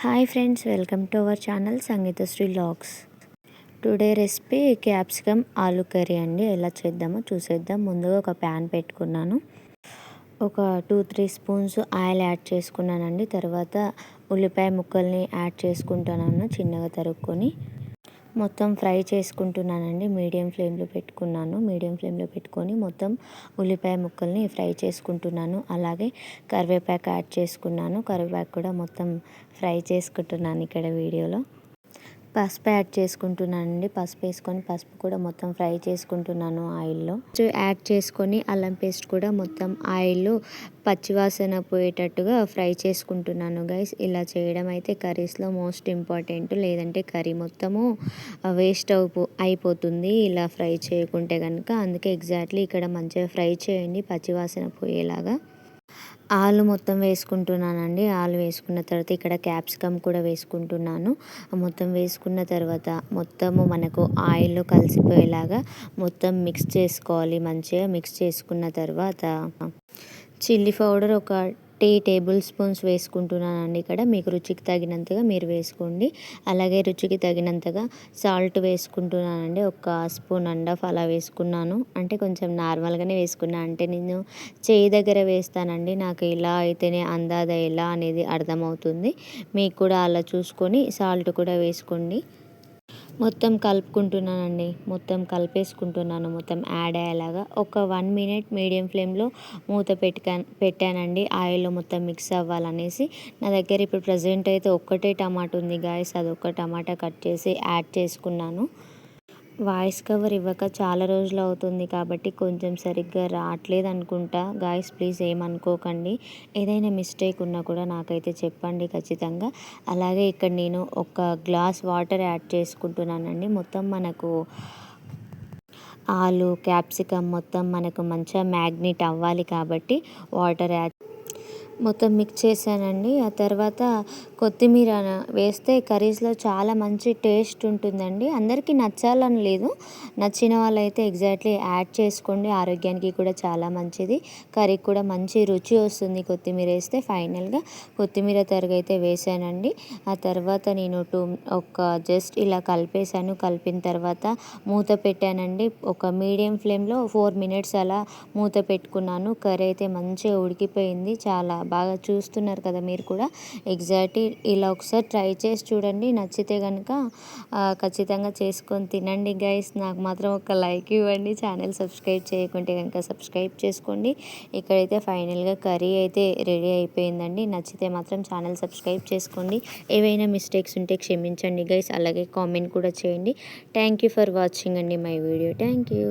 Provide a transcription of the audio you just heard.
Hi friends, welcome to our channel Sangeethasri vlogs. Today recipe capsicum aloo curry అండి. ఎలా చేద్దామో చూసేద్దాం. ముందుగా ఒక ప్యాన్ పెట్టుకున్నాను. ఒక 2-3 స్పూన్స్ ఆయిల్ యాడ్ చేసుకున్నానండి. తర్వాత ఉల్లిపాయ ముక్కల్ని యాడ్ చేసుకుంటున్నాను చిన్నగా తరుక్కొని. మొత్తం ఫ్రై చేసుకుంటున్నానండి. మీడియం ఫ్లేమ్లో పెట్టుకొని మొత్తం ఉల్లిపాయ ముక్కల్ని ఫ్రై చేసుకుంటున్నాను. అలాగే కరివేపాకు యాడ్ చేసుకున్నాను. కరివేపాకు కూడా మొత్తం ఫ్రై చేసుకుంటున్నాను ఇక్కడ వీడియోలో. పసుపు యాడ్ చేసుకుంటున్నానండి. పసుపు వేసుకొని పసుపు కూడా మొత్తం ఫ్రై చేసుకుంటున్నాను ఆయిల్లో. యాడ్ చేసుకొని అల్లం పేస్ట్ కూడా మొత్తం ఆయిల్లో పచ్చివాసన పోయేటట్టుగా ఫ్రై చేసుకుంటున్నాను గైస్. ఇలా చేయడం అయితే కర్రీస్లో మోస్ట్ ఇంపార్టెంట్. లేదంటే కర్రీ మొత్తము వేస్ట్ అయిపోతుంది ఇలా ఫ్రై చేయకుంటే కనుక. అందుకే ఎగ్జాక్ట్లీ ఇక్కడ మంచిగా ఫ్రై చేయండి పచ్చివాసన పోయేలాగా. ఆలు మొత్తం వేసుకుంటున్నానండి. ఆలు వేసుకున్న తర్వాత ఇక్కడ క్యాప్సికమ్ కూడా వేసుకుంటున్నాను. మొత్తం వేసుకున్న తర్వాత మొత్తము మనకు ఆయిల్లో కలిసిపోయేలాగా మొత్తం మిక్స్ చేసుకోవాలి. మంచిగా మిక్స్ చేసుకున్న తర్వాత చిల్లీ పౌడర్ ఒక 3 టేబుల్ స్పూన్స్ వేసుకుంటున్నానండి. ఇక్కడ మీకు రుచికి తగినంతగా మీరు వేసుకోండి. అలాగే రుచికి తగినంతగా సాల్ట్ వేసుకుంటున్నానండి. ఒక స్పూన్ అండ్ హాఫ్ అలా వేసుకున్నాను. అంటే కొంచెం నార్మల్గానే వేసుకున్నా. అంటే నేను చేయి దగ్గర వేస్తానండి. నాకు ఇలా అయితేనే అందాజ ఎలా అనేది అర్థమవుతుంది. మీకు కూడా అలా చూసుకొని సాల్ట్ కూడా వేసుకోండి. మొత్తం కలుపుకుంటున్నానండి. మొత్తం కలిపేసుకుంటున్నాను. మొత్తం యాడ్ అయ్యేలాగా ఒక 1 మినిట్ మీడియం ఫ్లేమ్లో మూత పెట్టానండి. ఆయిల్లో మొత్తం మిక్స్ అవ్వాలనేసి. నా దగ్గర ఇప్పుడు ప్రజెంట్ అయితే ఒక్కటే టమాటా ఉంది గాయస్. అదొక్క టమాటా కట్ చేసి యాడ్ చేసుకున్నాను. వాయిస్ కవర్ ఇవ్వక చాలా రోజులు అవుతుంది కాబట్టి కొంచెం సరిగ్గా రావట్లేదు అనుకుంటా గాయస్. ప్లీజ్ ఏమనుకోకండి. ఏదైనా మిస్టేక్ ఉన్నా కూడా నాకైతే చెప్పండి ఖచ్చితంగా. అలాగే ఇక్కడ నేను ఒక గ్లాస్ వాటర్ యాడ్ చేసుకుంటున్నానండి. మొత్తం మనకు ఆలు క్యాప్సికమ్ మొత్తం మనకు మంచిగా మ్యాగ్నేట్ అవ్వాలి కాబట్టి వాటర్ యాడ్ మొత్తం మిక్స్ చేశానండి. ఆ తర్వాత కొత్తిమీర వేస్తే కర్రీస్లో చాలా మంచి టేస్ట్ ఉంటుందండి. అందరికీ నచ్చాలని లేదు. నచ్చిన వాళ్ళైతే ఎగ్జాక్ట్లీ యాడ్ చేసుకోండి. ఆరోగ్యానికి కూడా చాలా మంచిది. కర్రీకి కూడా మంచి రుచి వస్తుంది కొత్తిమీర వేస్తే. ఫైనల్గా కొత్తిమీర తరుగు అయితే వేసానండి. ఆ తర్వాత నేను ఒక జస్ట్ ఇలా కలిపేసాను. కలిపిన తర్వాత మూత పెట్టానండి. ఒక మీడియం ఫ్లేమ్లో 4 మినిట్స్ అలా మూత పెట్టుకున్నాను. కర్రీ అయితే మంచిగా ఉడికిపోయింది. చాలా బాగా చూస్తున్నారు కదా మీరు కూడా. ఎగ్జాక్ట్లీ ఇలా ఒకసారి ట్రై చేసి చూడండి. నచ్చితే కనుక ఖచ్చితంగా చేసుకొని తినండి గైస్. నాకు మాత్రం ఒక లైక్ ఇవ్వండి. ఛానల్ సబ్స్క్రైబ్ చేయకుంటే కనుక సబ్స్క్రైబ్ చేసుకోండి. ఇక్కడైతే ఫైనల్గా కర్రీ అయితే రెడీ అయిపోయిందండి. నచ్చితే మాత్రం ఛానల్ సబ్స్క్రైబ్ చేసుకోండి. ఏవైనా మిస్టేక్స్ ఉంటే క్షమించండి గైస్. అలాగే కామెంట్ కూడా చేయండి. థ్యాంక్ యూ ఫర్ వాచింగ్ అండి మై వీడియో. Thank you.